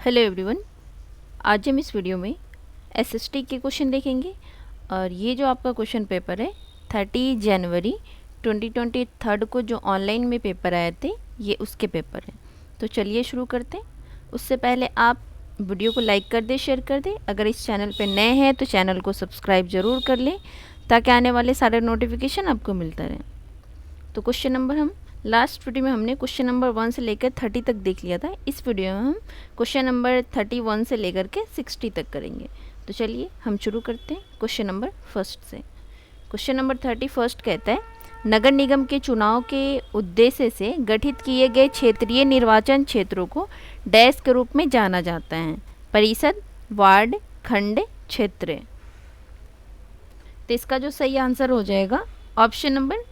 Hello everyone. आज हम इस वीडियो में एसएसटी के क्वेश्चन देखेंगे और ये जो आपका क्वेश्चन पेपर है 30 जनवरी 2023 को जो ऑनलाइन में पेपर आए थे ये उसके पेपर हैं। तो चलिए शुरू करते हैं। उससे पहले आप वीडियो को लाइक कर दें, शेयर कर दें। अगर इस चैनल पे नए हैं तो चैनल को सब्सक्राइब ज़रूर कर लें ताकि आने वाले सारे नोटिफिकेशन आपको मिलता रहे। तो क्वेश्चन नंबर हम लास्ट वीडियो में हमने क्वेश्चन नंबर 1 से लेकर 30 तक देख लिया था। इस वीडियो में हम क्वेश्चन नंबर 31 से लेकर के 60 तक करेंगे। तो चलिए हम शुरू करते हैं क्वेश्चन नंबर फर्स्ट से। क्वेश्चन नंबर 31 कहता है, नगर निगम के चुनाव के उद्देश्य से गठित किए गए क्षेत्रीय निर्वाचन क्षेत्रों को डैश के रूप में जाना जाता है। परिषद, वार्ड, खंड, क्षेत्र। तो इसका जो सही आंसर हो जाएगा option number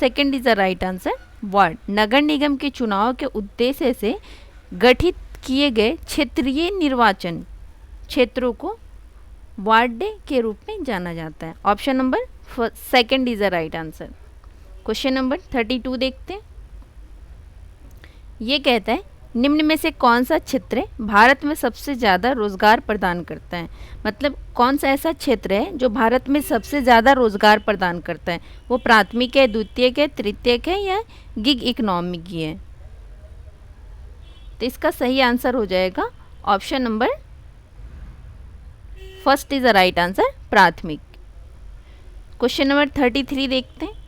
second is the right answer, ward. नगर निगम के चुनाव के उद्देश्य से गठित किए गए क्षेत्रीय निर्वाचन क्षेत्रों को वार्ड के रूप में जाना जाता है। Option number second is the right answer. Question number 32 देखते हैं। ये कहता है, निम्न में से कौन सा क्षेत्र भारत में सबसे ज़्यादा रोजगार प्रदान करता है। मतलब कौन सा ऐसा क्षेत्र है जो भारत में सबसे ज़्यादा रोजगार प्रदान करता है। वो प्राथमिक है, द्वितीयक है, तृतीयक है या गिग इकोनॉमी की है। तो इसका सही आंसर हो जाएगा option number first is the right answer, प्राथमिक। क्वेश्चन नंबर 33 देखते हैं।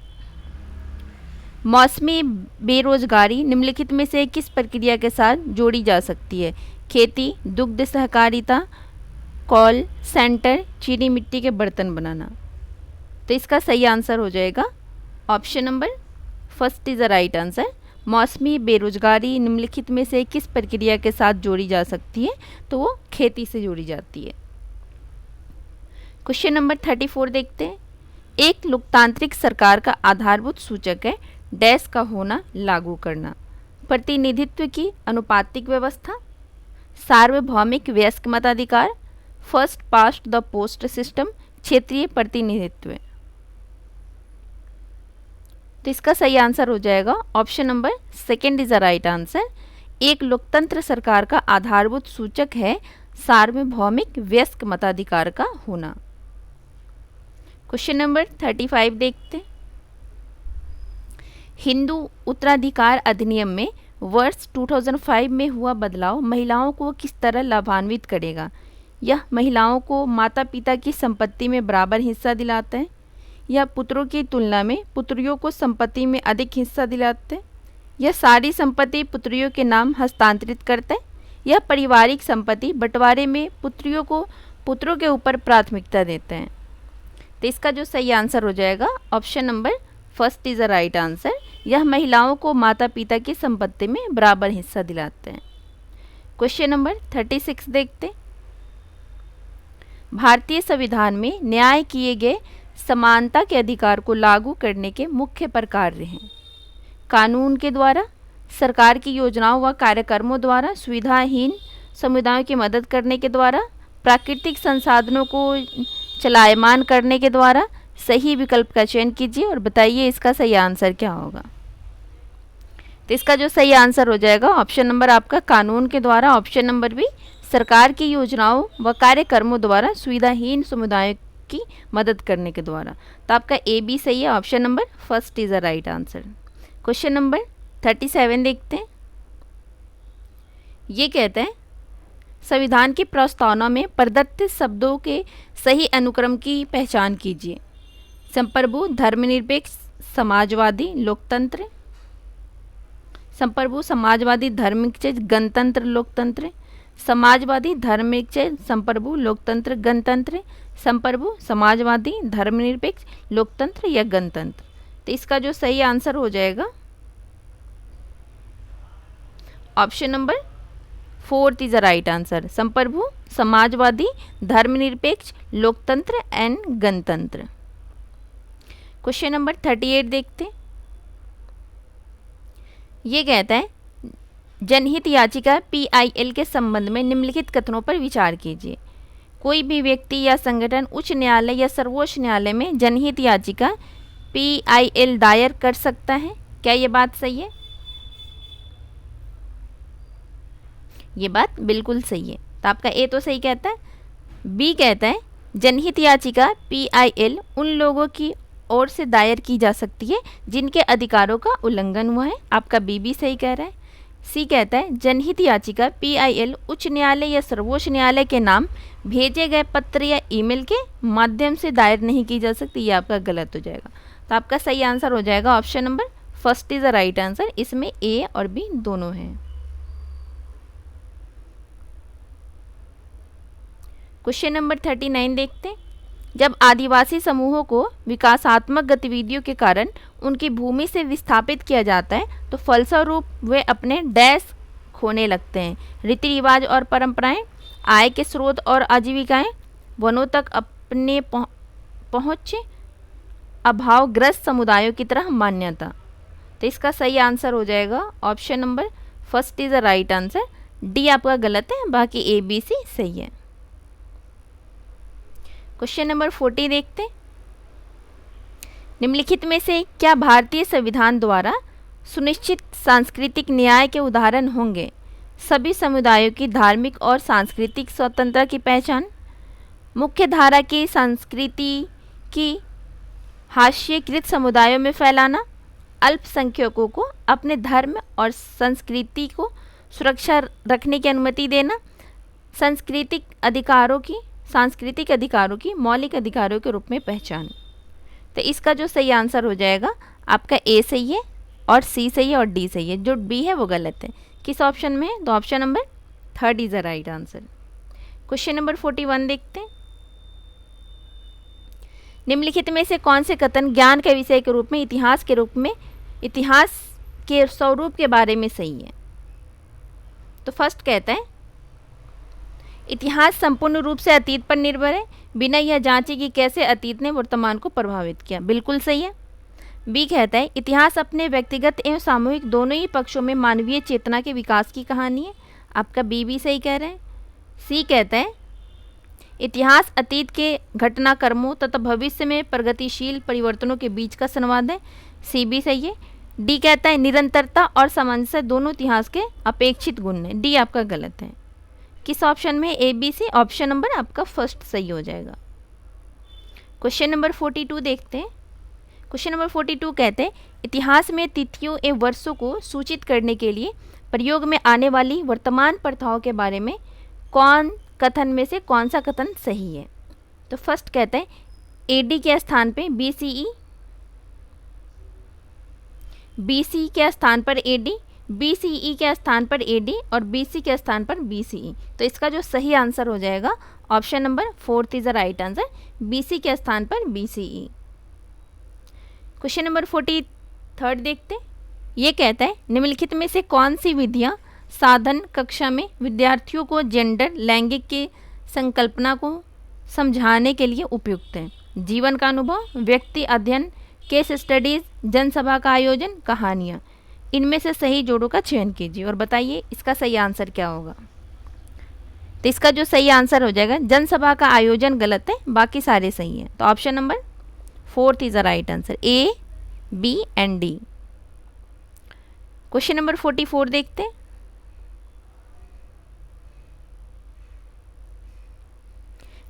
मौसमी बेरोजगारी निम्नलिखित में से किस प्रक्रिया के साथ जोड़ी जा सकती है। खेती, दुग्ध सहकारिता, कॉल सेंटर, चीनी मिट्टी के बर्तन बनाना। तो इसका सही आंसर हो जाएगा option number first is the right answer. मौसमी बेरोजगारी निम्नलिखित में से किस प्रक्रिया के साथ जोड़ी जा सकती है, तो वो खेती से जोड़ी जाती है। क्वेश्चन नंबर 34 देखते हैं। एक लोकतांत्रिक सरकार का आधारभूत सूचक है डैश का होना लागू करना। प्रतिनिधित्व की अनुपातिक व्यवस्था, सार्वभौमिक वयस्क मताधिकार, first past the post system, क्षेत्रीय प्रतिनिधित्व। तो इसका सही आंसर हो जाएगा option number second is the right answer. एक लोकतंत्र सरकार का आधारभूत सूचक है सार्वभौमिक वयस्क मताधिकार का होना। क्वेश्चन नंबर 35 देखते हैं। हिंदू उत्तराधिकार अधिनियम में वर्ष 2005 में हुआ बदलाव महिलाओं को किस तरह लाभान्वित करेगा। यह महिलाओं को माता पिता की संपत्ति में बराबर हिस्सा दिलाता है, यह पुत्रों की तुलना में पुत्रियों को संपत्ति में अधिक हिस्सा दिलाते हैं, यह सारी संपत्ति पुत्रियों के नाम हस्तांतरित करता है, यह पारिवारिक संपत्ति बंटवारे में पुत्रियों को पुत्रों के ऊपर प्राथमिकता देते हैं। तो इसका जो सही आंसर हो जाएगा option number first is the right answer. यह महिलाओं को माता पिता की संपत्ति में बराबर हिस्सा दिलाते हैं। क्वेश्चन नंबर 36 देखते हैं। भारतीय संविधान में न्याय किए गए समानता के अधिकार को लागू करने के मुख्य प्रकार हैं। कानून के द्वारा, सरकार की योजनाओं व कार्यक्रमों द्वारा, सुविधाहीन समुदायों की मदद करने के द्वारा, प्राकृतिक संसाधनों को चलायमान करने के द्वारा। सही विकल्प का चयन कीजिए और बताइए इसका सही आंसर क्या होगा। तो इसका जो सही आंसर हो जाएगा ऑप्शन नंबर आपका कानून के द्वारा, ऑप्शन नंबर बी सरकार की योजनाओं व कार्यक्रमों द्वारा, सुविधाहीन समुदायों की मदद करने के द्वारा। तो आपका ए बी सही है, option number first is the right answer. Question number 37 देखते हैं। ये कहते हैं, संविधान की प्रस्तावना में प्रदत्त शब्दों के सही अनुक्रम की पहचान कीजिए। संप्रभु, धर्मनिरपेक्ष, समाजवादी, लोकतंत्र। संप्रभु, समाजवादी, धर्मनिरपेक्ष, गणतंत्र, लोकतंत्र। समाजवादी, धर्मनिरपेक्ष, संप्रभु, लोकतंत्र, गणतंत्र। संप्रभु, समाजवादी, धर्मनिरपेक्ष, लोकतंत्र या गणतंत्र। तो इसका जो सही आंसर हो जाएगा option number fourth is the right answer. संप्रभु, समाजवादी, धर्मनिरपेक्ष, लोकतंत्र एंड गणतंत्र। क्वेश्चन नंबर 38 देखते हैं। ये कहता है, जनहित याचिका PIL के संबंध में निम्नलिखित कथनों पर विचार कीजिए। कोई भी व्यक्ति या संगठन उच्च न्यायालय या सर्वोच्च न्यायालय में जनहित याचिका PIL दायर कर सकता है। क्या ये बात सही है? ये बात बिल्कुल सही है। तो आपका ए तो सही कहता है। बी कहता है जनहित याचिका PIL उन लोगों की ओर से दायर की जा सकती है जिनके अधिकारों का उल्लंघन हुआ है। आपका बी भी सही कह रहा है। सी कहता है जनहित याचिका PIL उच्च न्यायालय या सर्वोच्च न्यायालय के नाम भेजे गए पत्र या ईमेल के माध्यम से दायर नहीं की जा सकती। ये आपका गलत हो जाएगा। तो आपका सही आंसर हो जाएगा option number first is the right answer. इसमें ए और बी दोनों हैं। क्वेश्चन नंबर 39 देखते हैं। जब आदिवासी समूहों को विकासात्मक गतिविधियों के कारण उनकी भूमि से विस्थापित किया जाता है तो फलस्वरूप वे अपने डैश खोने लगते हैं। रीति रिवाज और परंपराएं, आय के स्रोत और आजीविकाएं, वनों तक अपने पहुँच, अभावग्रस्त समुदायों की तरह मान्यता। तो इसका सही आंसर हो जाएगा option number first is the right answer. D आपका गलत है, बाकी ए बी सी सही है। क्वेश्चन नंबर 40 देखते हैं। निम्नलिखित में से क्या भारतीय संविधान द्वारा सुनिश्चित सांस्कृतिक न्याय के उदाहरण होंगे? सभी समुदायों की धार्मिक और सांस्कृतिक स्वतंत्रता की पहचान, मुख्य धारा की संस्कृति की हाशिएकृत समुदायों में फैलाना, अल्पसंख्यकों को अपने धर्म और संस्कृति को सुरक्षा रखने की अनुमति देना, सांस्कृतिक अधिकारों की मौलिक अधिकारों के रूप में पहचान। तो इसका जो सही आंसर हो जाएगा आपका ए सही है और सी सही है और डी सही है। जो बी है वो गलत है। किस ऑप्शन में? तो option number third is the right answer. Question number 41 देखते हैं। निम्नलिखित में से कौन से कथन ज्ञान के विषय के रूप में इतिहास के स्वरूप के बारे में सही है? तो फर्स्ट कहता है इतिहास संपूर्ण रूप से अतीत पर निर्भर है, बिना यह जांचे कि कैसे अतीत ने वर्तमान को प्रभावित किया। बिल्कुल सही है। बी कहता है इतिहास अपने व्यक्तिगत एवं सामूहिक दोनों ही पक्षों में मानवीय चेतना के विकास की कहानी है। आपका बी भी सही कह रहे हैं। सी कहता है इतिहास अतीत के घटनाक्रमों तथा भविष्य में प्रगतिशील परिवर्तनों के बीच का संवाद है। सी भी सही है। डी कहता है निरंतरता और सामंजस्य दोनों इतिहास के अपेक्षित गुण हैं। डी आपका गलत है। किस ऑप्शन में? A B C. Option number आपका फर्स्ट सही हो जाएगा। क्वेश्चन नंबर 42 देखते हैं। क्वेश्चन नंबर 42 कहते हैं इतिहास में तिथियों एवं वर्षों को सूचित करने के लिए प्रयोग में आने वाली वर्तमान प्रथाओं के बारे में कथन में से कौन सा कथन सही है? तो फर्स्ट कहते हैं AD के स्थान पे BCE, BC के स्थान पर AD, BCE के स्थान पर AD और BC के स्थान पर BCE। तो इसका जो सही आंसर हो जाएगा option number fourth is the right answer, BC के स्थान पर BCE। क्वेश्चन नंबर 43 देखते हैं। ये कहता है निम्नलिखित में से कौन सी विधियाँ साधन कक्षा में विद्यार्थियों को जेंडर लैंगिक के संकल्पना को समझाने के लिए उपयुक्त है? जीवन का अनुभव, व्यक्ति अध्ययन, केस स्टडीज, जनसभा का आयोजन, कहानियाँ। इनमें से सही जोड़ों का चयन कीजिए और बताइए इसका सही आंसर क्या होगा। तो इसका जो सही आंसर हो जाएगा जनसभा का आयोजन गलत है, बाकी सारे सही हैं। तो option number fourth is the right answer, A, B and D। Question number 44 देखते हैं।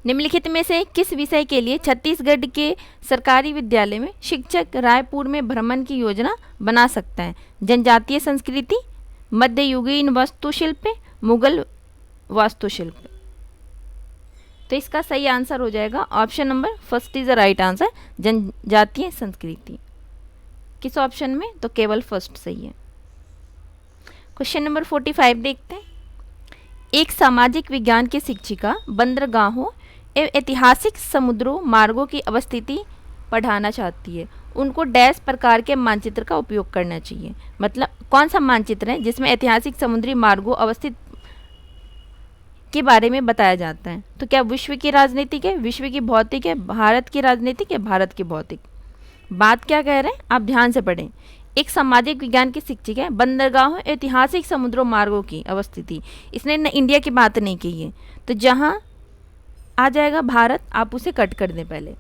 निम्नलिखित में से किस विषय के लिए छत्तीसगढ़ के सरकारी विद्यालय में शिक्षक रायपुर में भ्रमण की योजना बना सकता है? जनजातीय संस्कृति, मध्ययुगीन वास्तुशिल्प, मुगल वास्तुशिल्प। तो इसका सही आंसर हो जाएगा option number first is the right answer, जनजातीय संस्कृति। किस ऑप्शन में? तो केवल फर्स्ट सही है। क्वेश्चन नंबर 45 देखते हैं। एक सामाजिक विज्ञान की शिक्षिका बंदरगाहों एवं ऐतिहासिक समुद्रों मार्गों की अवस्थिति पढ़ाना चाहती है। उनको डैश प्रकार के मानचित्र का उपयोग करना चाहिए। मतलब कौन सा मानचित्र है जिसमें ऐतिहासिक समुद्री मार्गों अवस्थित के बारे में बताया जाता है? तो क्या विश्व की राजनीतिक है, विश्व की भौतिक है, भारत की राजनीतिक है, भारत की भौतिक? बात क्या कह रहे हैं आप ध्यान से पढ़ें। एक सामाजिक विज्ञान की शिक्षक है, बंदरगाहों ऐतिहासिक समुद्रों मार्गों की अवस्थिति। इसने न इंडिया की बात नहीं की है, तो जहाँ आ जाएगा भारत, आप उसे कट कर दें। पहले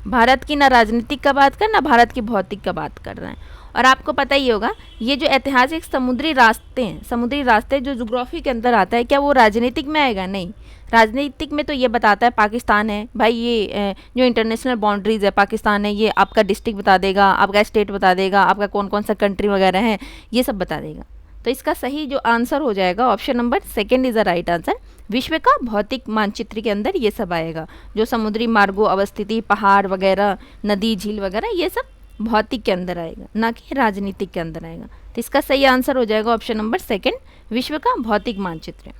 भारत की ना राजनीतिक का बात कर, ना भारत की भौतिक का बात कर रहे हैं। और आपको पता ही होगा ये जो ऐतिहासिक समुद्री रास्ते हैं, समुद्री रास्ते जो ज्योग्राफी के अंदर आता है, क्या वो राजनीतिक में आएगा? नहीं, राजनीतिक में तो ये बताता है पाकिस्तान है भाई, ये जो इंटरनेशनल बाउंड्रीज है पाकिस्तान है, ये आपका डिस्ट्रिक्ट बता देगा, आपका स्टेट बता देगा, आपका कौन कौन सा कंट्री वगैरह है, ये सब बता देगा। तो इसका सही जो आंसर हो जाएगा option number second is the right answer. विश्व का भौतिक मानचित्र के अंदर ये सब आएगा, जो समुद्री मार्गों, अवस्थिति, पहाड़ वगैरह, नदी, झील वगैरह, ये सब भौतिक के अंदर आएगा, ना कि राजनीतिक के अंदर आएगा। तो इसका सही आंसर हो जाएगा ऑप्शन नंबर सेकेंड, विश्व का भौतिक मानचित्र।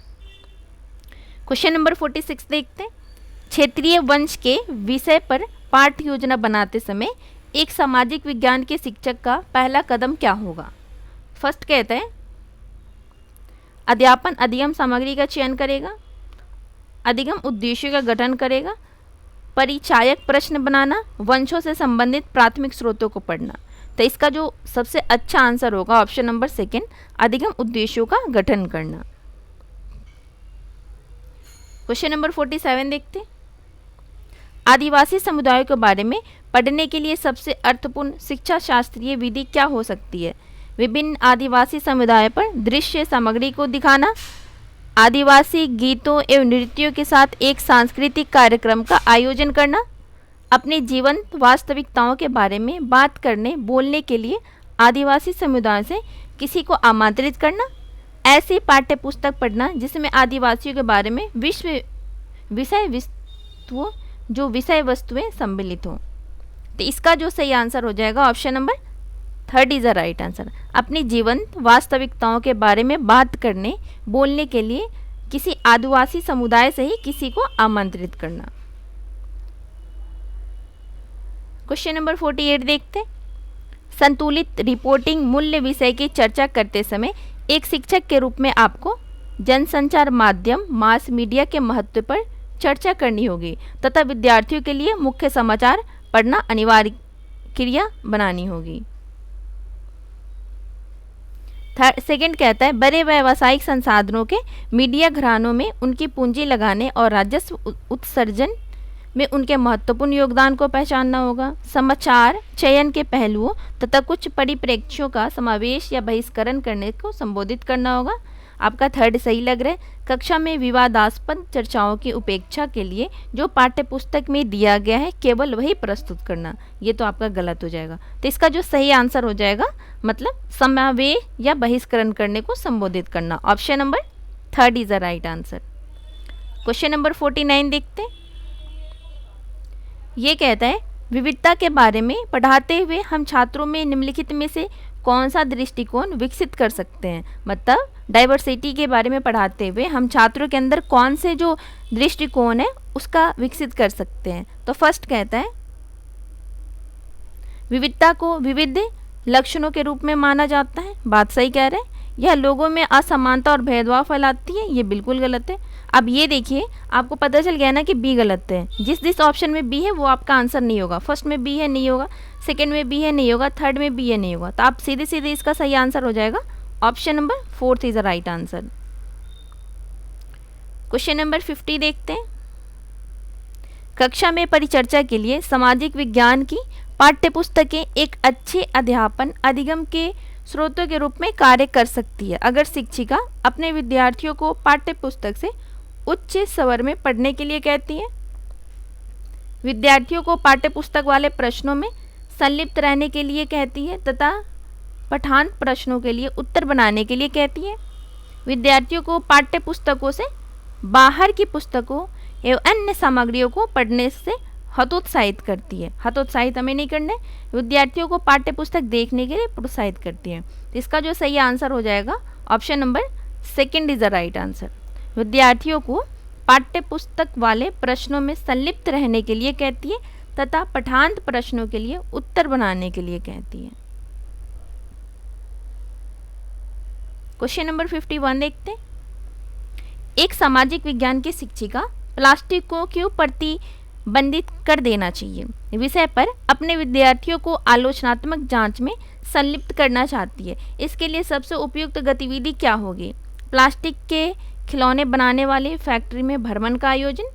क्वेश्चन नंबर 46 देखते हैं। क्षेत्रीय वंश के विषय पर पाठ्य योजना बनाते समय एक सामाजिक विज्ञान के शिक्षक का पहला कदम क्या होगा? फर्स्ट कहते हैं अध्यापन अधिगम सामग्री का चयन करेगा, अधिगम उद्देश्यों का गठन करेगा, परिचायक प्रश्न बनाना, वंशों से संबंधित प्राथमिक स्रोतों को पढ़ना। तो इसका जो सबसे अच्छा आंसर होगा ऑप्शन नंबर सेकेंड, अधिगम उद्देश्यों का गठन करना। क्वेश्चन नंबर 47 देखते हैं। आदिवासी समुदायों के बारे में पढ़ने के लिए सबसे अर्थपूर्ण शिक्षा शास्त्रीय विधि क्या हो सकती है? विभिन्न आदिवासी समुदाय पर दृश्य सामग्री को दिखाना, आदिवासी गीतों एवं नृत्यों के साथ एक सांस्कृतिक कार्यक्रम का आयोजन करना, अपने जीवंत वास्तविकताओं के बारे में बात करने बोलने के लिए आदिवासी समुदाय से किसी को आमंत्रित करना, ऐसी पाठ्य पुस्तक पढ़ना जिसमें आदिवासियों के बारे में विषय वस्तुएं सम्मिलित हों। तो इसका जो सही आंसर हो जाएगा option number third is the right answer. अपनी जीवंत वास्तविकताओं के बारे में बात करने बोलने के लिए किसी आदिवासी समुदाय से ही किसी को आमंत्रित करना। क्वेश्चन नंबर 48 देखते। संतुलित रिपोर्टिंग मूल्य विषय की चर्चा करते समय एक शिक्षक के रूप में आपको जनसंचार माध्यम मास मीडिया के महत्व पर चर्चा करनी होगी तथा विद्यार्थियों के लिए मुख्य समाचार पढ़ना अनिवार्य क्रिया बनानी होगी। सेकंड कहता है बड़े व्यावसायिक संसाधनों के मीडिया घरानों में उनकी पूंजी लगाने और राजस्व उत्सर्जन में उनके महत्वपूर्ण योगदान को पहचानना होगा। समाचार चयन के पहलुओं तथा कुछ परिप्रेक्ष्यों का समावेश या बहिष्करण करने को संबोधित करना होगा। आपका थर्ड सही लग रहा है। कक्षा में विवादास्पद चर्चाओं की उपेक्षा के लिए जो पाठ्य पुस्तक में दिया गया है केवल वही प्रस्तुत करना, ये तो आपका गलत हो जाएगा। तो इसका जो सही आंसर हो जाएगा मतलब समावेश या बहिष्करण करने को संबोधित करना। Option number third is the right answer. Question number 49 देखते हैं। ये कहता है विविधता के बारे में पढ़ाते हुए हम छात्रों में निम्नलिखित में से कौन सा दृष्टिकोण विकसित कर सकते हैं। मतलब डाइवर्सिटी के बारे में पढ़ाते हुए हम छात्रों के अंदर कौन से जो दृष्टिकोण है उसका विकसित कर सकते हैं। तो फर्स्ट कहता है विविधता को विविध लक्षणों के रूप में माना जाता है। बात सही कह रहे हैं। यह लोगों में असमानता और भेदभाव फैलाती है, ये बिल्कुल गलत है। अब ये देखिए आपको पता चल गया ना कि बी गलत है। जिस ऑप्शन में बी है वो आपका आंसर नहीं होगा। फर्स्ट में बी है नहीं होगा, सेकंड में बी है नहीं होगा, थर्ड में बी है नहीं होगा। तो आप सीधे सीधे इसका सही आंसर हो जाएगा option number fourth is the right answer. Question number 50 देखते हैं। कक्षा में परिचर्चा के लिए सामाजिक विज्ञान की पाठ्य पुस्तकें एक अच्छे अध्यापन अधिगम के स्रोतों के रूप में कार्य कर सकती है अगर शिक्षिका अपने विद्यार्थियों को पाठ्य पुस्तक से उच्च स्वर में पढ़ने के लिए कहती है, विद्यार्थियों को पाठ्य पुस्तक वाले प्रश्नों में संलिप्त रहने के लिए कहती है तथा पठान प्रश्नों के लिए उत्तर बनाने के लिए कहती है, विद्यार्थियों को पाठ्य पुस्तकों से बाहर की पुस्तकों एवं अन्य सामग्रियों को पढ़ने से हतोत्साहित करती है। हतोत्साहित हमें नहीं करना है, विद्यार्थियों को पाठ्य पुस्तक देखने के लिए प्रोत्साहित करती है। इसका जो सही आंसर हो जाएगा option number second is the right answer. विद्यार्थियों को पाठ्य पुस्तक वाले प्रश्नों में संलिप्त रहने के लिए कहती है तथा पठांत प्रश्नों के लिए उत्तर बनाने के लिए कहती है। क्वेश्चन नंबर 51 देखते हैं। एक सामाजिक विज्ञान की शिक्षिका प्लास्टिक को क्यों प्रतिबंधित कर देना चाहिए विषय पर अपने विद्यार्थियों को आलोचनात्मक जांच में संलिप्त करना चाहती है। इसके लिए सबसे उपयुक्त गतिविधि क्या होगी? प्लास्टिक के खिलौने बनाने वाली फैक्ट्री में भ्रमण का आयोजन,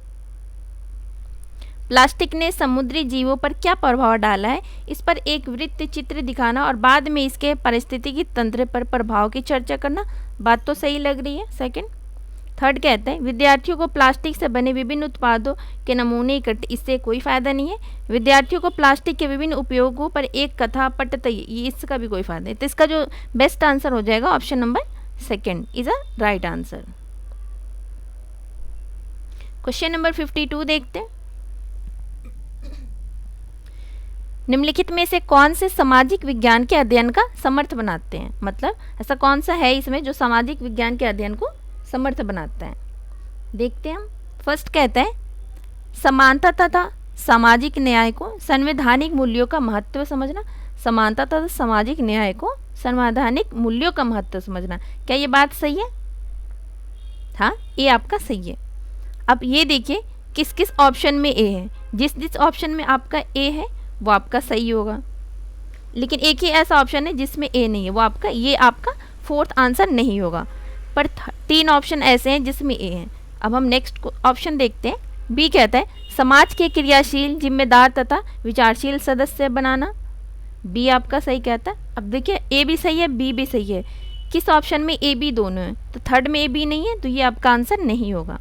प्लास्टिक ने समुद्री जीवों पर क्या प्रभाव डाला है, इस पर एक वृत्त चित्र दिखाना और बाद में इसके पारिस्थितिकी तंत्र पर प्रभाव की चर्चा करना। बात तो सही लग रही है। सेकंड। थर्ड कहते हैं विद्यार्थियों को प्लास्टिक से बने विभिन्न उत्पादों के नमूने इकट्ठे, इससे कोई फायदा नहीं है। विद्यार्थियों को प्लास्टिक के विभिन्न उपयोगों पर एक कथा पट, इसका भी कोई फायदा नहीं। तो इसका जो बेस्ट आंसर हो जाएगा option number second is a right answer. Question number 52 देखते हैं। निम्नलिखित में से कौन से सामाजिक विज्ञान के अध्ययन का समर्थ बनाते हैं, मतलब ऐसा कौन सा है इसमें जो सामाजिक विज्ञान के अध्ययन को समर्थ बनाता है। देखते हैं हम। फर्स्ट कहते हैं समानता तथा सामाजिक न्याय को संवैधानिक मूल्यों का महत्व समझना। समानता तथा सामाजिक न्याय को संवैधानिक मूल्यों का महत्व समझना, क्या ये बात सही है? हाँ, ये आपका सही है। अब ये देखिए किस किस ऑप्शन में ए है। जिस जिस ऑप्शन में आपका ए है वो आपका सही होगा, लेकिन एक ही ऐसा ऑप्शन है जिसमें ए नहीं है, वो आपका, ये आपका फोर्थ आंसर नहीं होगा। पर 3 ऑप्शन ऐसे हैं जिसमें ए है। अब हम नेक्स्ट ऑप्शन देखते हैं। बी कहता है समाज के क्रियाशील, जिम्मेदार तथा विचारशील सदस्य बनाना। बी आपका सही कहता है। अब देखिए ए भी सही है, बी भी सही है। किस ऑप्शन में ए बी दोनों है, तो थर्ड में ए बी नहीं है, तो ये आपका आंसर नहीं होगा।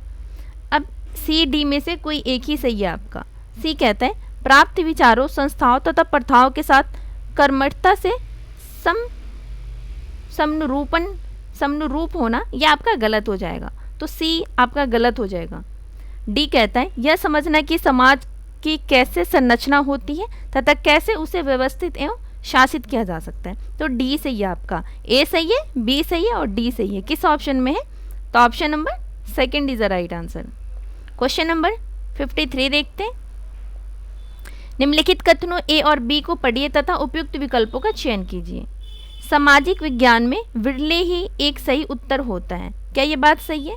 अब सी डी में से कोई एक ही सही है आपका। सी कहता है प्राप्त विचारों, संस्थाओं तथा प्रथाओं के साथ कर्मठता से समनुरूप होना, यह आपका गलत हो जाएगा, तो सी आपका गलत हो जाएगा। डी कहता है यह समझना कि समाज की कैसे संरचना होती है तथा कैसे उसे व्यवस्थित एवं शासित किया जा सकता है, तो डी सही है आपका। ए सही है, बी सही है और डी सही है। किस ऑप्शन में है, तो option number second is the right answer. Question number 53 देखते हैं। निम्नलिखित कथनों ए और बी को पढ़िए तथा उपयुक्त विकल्पों का चयन कीजिए। सामाजिक विज्ञान में विरले ही एक सही उत्तर होता है, क्या ये बात सही है?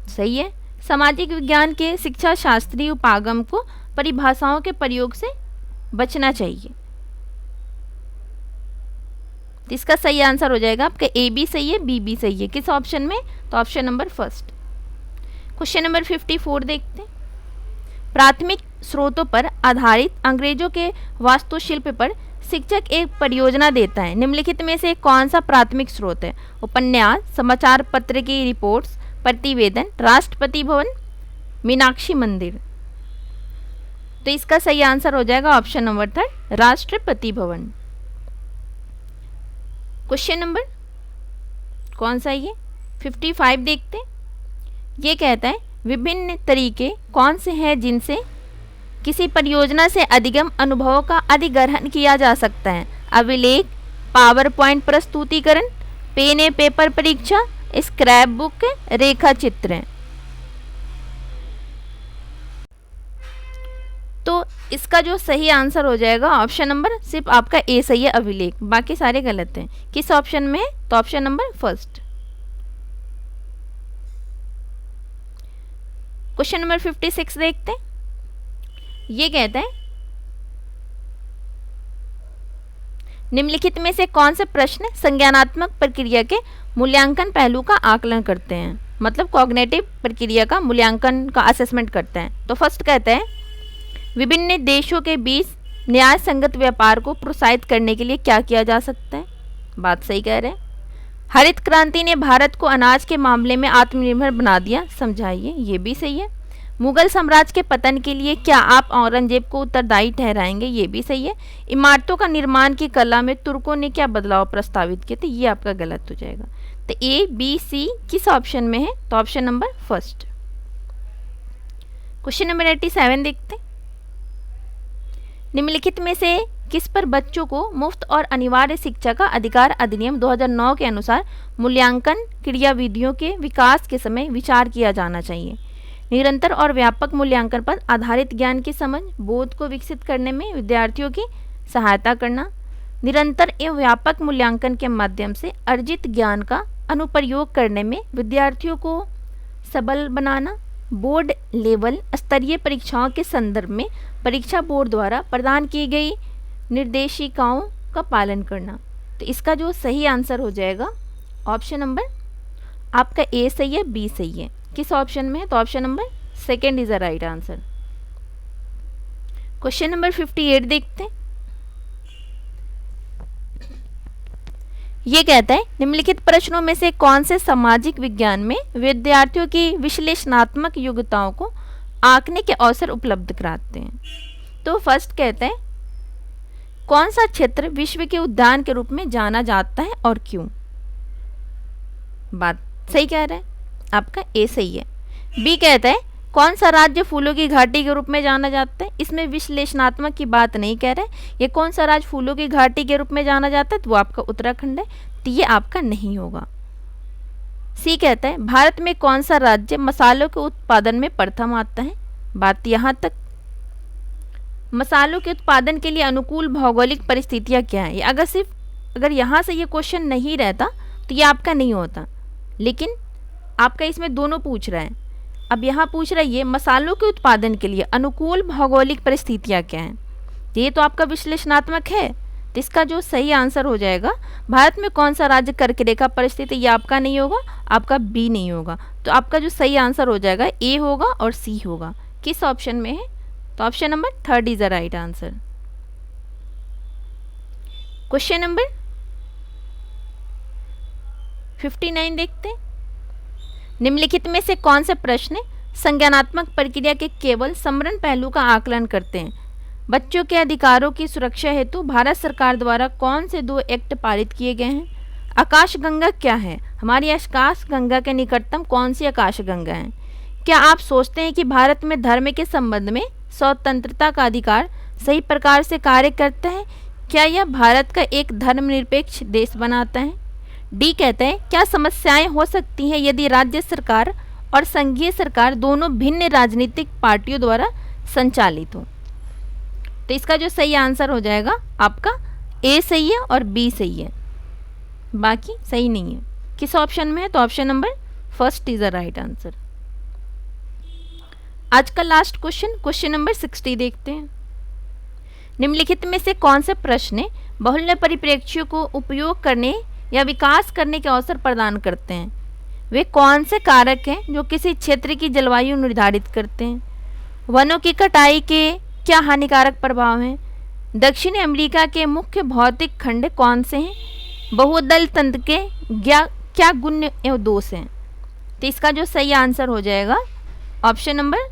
सही है। सामाजिक विज्ञान के शिक्षा शास्त्रीय उपागम को परिभाषाओं के प्रयोग से बचना चाहिए। इसका सही आंसर हो जाएगा आपका ए बी सही है, बी भी सही है। किस ऑप्शन में, तो option number first. Question number 54 देखते हैं। प्राथमिक स्रोतों पर आधारित अंग्रेजों के वास्तुशिल्प पर शिक्षक एक परियोजना देता है। निम्नलिखित में से कौन सा प्राथमिक स्रोत है? उपन्यास, समाचार पत्र की रिपोर्ट्स, प्रतिवेदन, राष्ट्रपति भवन, मीनाक्षी मंदिर। तो इसका सही आंसर हो जाएगा option number third, Rashtrapati Bhavan. Question number कौन सा ये 55 देखते हैं। ये कहता है विभिन्न तरीके कौन से हैं जिनसे किसी परियोजना से अधिगम अनुभवों का अधिग्रहण किया जा सकता है? अभिलेख, पावर पॉइंट प्रस्तुतिकरण, पेन ए पेपर परीक्षा, स्क्रैप बुक, रेखा चित्र। तो इसका जो सही आंसर हो जाएगा ऑप्शन नंबर सिर्फ आपका ए सही है, अभिलेख, बाकी सारे गलत हैं। किस ऑप्शन में, तो option number first. Question number 56 देखते हैं। ये कहता है निम्नलिखित में से कौन से प्रश्न संज्ञानात्मक प्रक्रिया के मूल्यांकन पहलू का आकलन करते हैं, मतलब कॉग्निटिव प्रक्रिया का मूल्यांकन का असेसमेंट करते हैं। तो फर्स्ट कहते हैं विभिन्न देशों के बीच न्याय संगत व्यापार को प्रोत्साहित करने के लिए क्या किया जा सकता है? बात सही कह रहे हैं। हरित क्रांति ने भारत को अनाज के मामले में आत्मनिर्भर बना दिया, समझाइए। ये भी सही है। मुगल साम्राज्य के पतन के लिए क्या आप औरंगजेब को उत्तरदायी ठहराएंगे? ये भी सही है। इमारतों का निर्माण की कला में तुर्कों ने क्या बदलाव प्रस्तावित किए थे? ये आपका गलत हो जाएगा। तो ए बी सी किस ऑप्शन में है, तो option number first. Question number 87 देखते हैं। निम्नलिखित में से किस पर बच्चों को मुफ्त और अनिवार्य शिक्षा का अधिकार अधिनियम 2009 के अनुसार मूल्यांकन क्रियाविधियों के विकास के समय विचार किया जाना चाहिए? निरंतर और व्यापक मूल्यांकन पर आधारित ज्ञान की समझ बोध को विकसित करने में विद्यार्थियों की सहायता करना, निरंतर एवं व्यापक मूल्यांकन के माध्यम से अर्जित ज्ञान का अनुप्रयोग करने में विद्यार्थियों को सबल बनाना, बोर्ड लेवल स्तरीय परीक्षाओं के संदर्भ में परीक्षा बोर्ड द्वारा प्रदान की गई निर्देशिकाओं का पालन करना। तो इसका जो सही आंसर हो जाएगा ऑप्शन नंबर आपका ए सही है, बी सही है। किस ऑप्शन में है, तो option number second is the right answer. Question number 58 देखते हैं। ये कहता है निम्नलिखित प्रश्नों में से कौन से सामाजिक विज्ञान में विद्यार्थियों की विश्लेषणात्मक योग्यताओं को आंकने के अवसर उपलब्ध कराते हैं। तो फर्स्ट कहते हैं कौन सा क्षेत्र विश्व के उद्यान के रूप में जाना जाता है और क्यों। बात सही कह रहा है, आपका ए सही है। बी कहता है कौन सा राज्य फूलों की घाटी के रूप में जाना जाता है। इसमें विश्लेषणात्मक की बात नहीं कह रहे, ये कौन सा राज्य फूलों की घाटी के रूप में जाना जाता है, तो वो आपका उत्तराखंड है, तो ये आपका नहीं होगा। सी कहता है भारत में कौन सा राज्य मसालों के उत्पादन में प्रथम आता है। बात यहाँ तक। मसालों के उत्पादन के लिए अनुकूल भौगोलिक परिस्थितियाँ क्या है। अगर यहाँ से ये क्वेश्चन नहीं रहता तो ये आपका नहीं होता, लेकिन आपका इसमें दोनों पूछ रहा है। अब यहाँ पूछ रहा है ये मसालों के उत्पादन के लिए अनुकूल भौगोलिक परिस्थितियाँ क्या हैं, ये तो आपका विश्लेषणात्मक है। तो इसका जो सही आंसर हो जाएगा भारत में कौन सा राज्य कर्क रेखा परिस्थिति, ये आपका नहीं होगा, आपका बी नहीं होगा। तो आपका जो सही आंसर हो जाएगा ए होगा और सी होगा। किस ऑप्शन में है, तो option number third is the right answer. Question number 59 देखते हैं। निम्नलिखित में से कौन से प्रश्न संज्ञानात्मक प्रक्रिया के केवल समरण पहलू का आकलन करते हैं। बच्चों के अधिकारों की सुरक्षा हेतु भारत सरकार द्वारा कौन से 2 एक्ट पारित किए गए हैं। आकाशगंगा क्या है, हमारी आकाशगंगा के निकटतम कौन सी आकाशगंगा है। क्या आप सोचते हैं कि भारत में धर्म के संबंध में स्वतंत्रता का अधिकार सही प्रकार से कार्य करता है। क्या यह भारत का एक धर्मनिरपेक्ष देश बनाता है। डी कहते हैं क्या समस्याएं हो सकती हैं यदि राज्य सरकार और संघीय सरकार दोनों भिन्न राजनीतिक पार्टियों द्वारा संचालित हो। तो इसका जो सही आंसर हो जाएगा आपका ए सही है और बी सही है, बाकी सही नहीं है। किस ऑप्शन में है, तो option number first is the right answer. आज का लास्ट क्वेश्चन नंबर 60 देखते हैं। निम्नलिखित में से कौन से प्रश्न बहुल्य परिप्रेक्ष्यों को उपयोग करने या विकास करने के अवसर प्रदान करते हैं। वे कौन से कारक हैं जो किसी क्षेत्र की जलवायु निर्धारित करते हैं। वनों की कटाई के क्या हानिकारक प्रभाव हैं। दक्षिणी अमेरिका के मुख्य भौतिक खंड कौन से हैं। बहुदल तंत्र के क्या गुण एवं दोष हैं। तो इसका जो सही आंसर हो जाएगा option number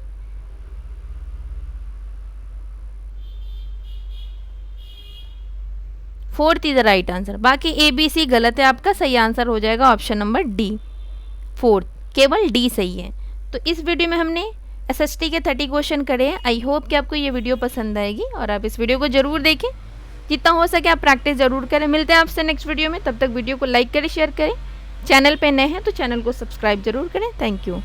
fourth is the right answer. बाकी ए बी सी गलत है, आपका सही आंसर हो जाएगा ऑप्शन नंबर डी फोर्थ, केवल डी सही है। तो इस वीडियो में हमने एसएसटी के 30 क्वेश्चन करे हैं। आई होप कि आपको ये वीडियो पसंद आएगी और आप इस वीडियो को जरूर देखें, जितना हो सके आप प्रैक्टिस जरूर करें। मिलते हैं आपसे नेक्स्ट वीडियो में, तब तक वीडियो को लाइक करें, शेयर करें। चैनल पे नए हैं तो चैनल को सब्सक्राइब जरूर करें। Thank you.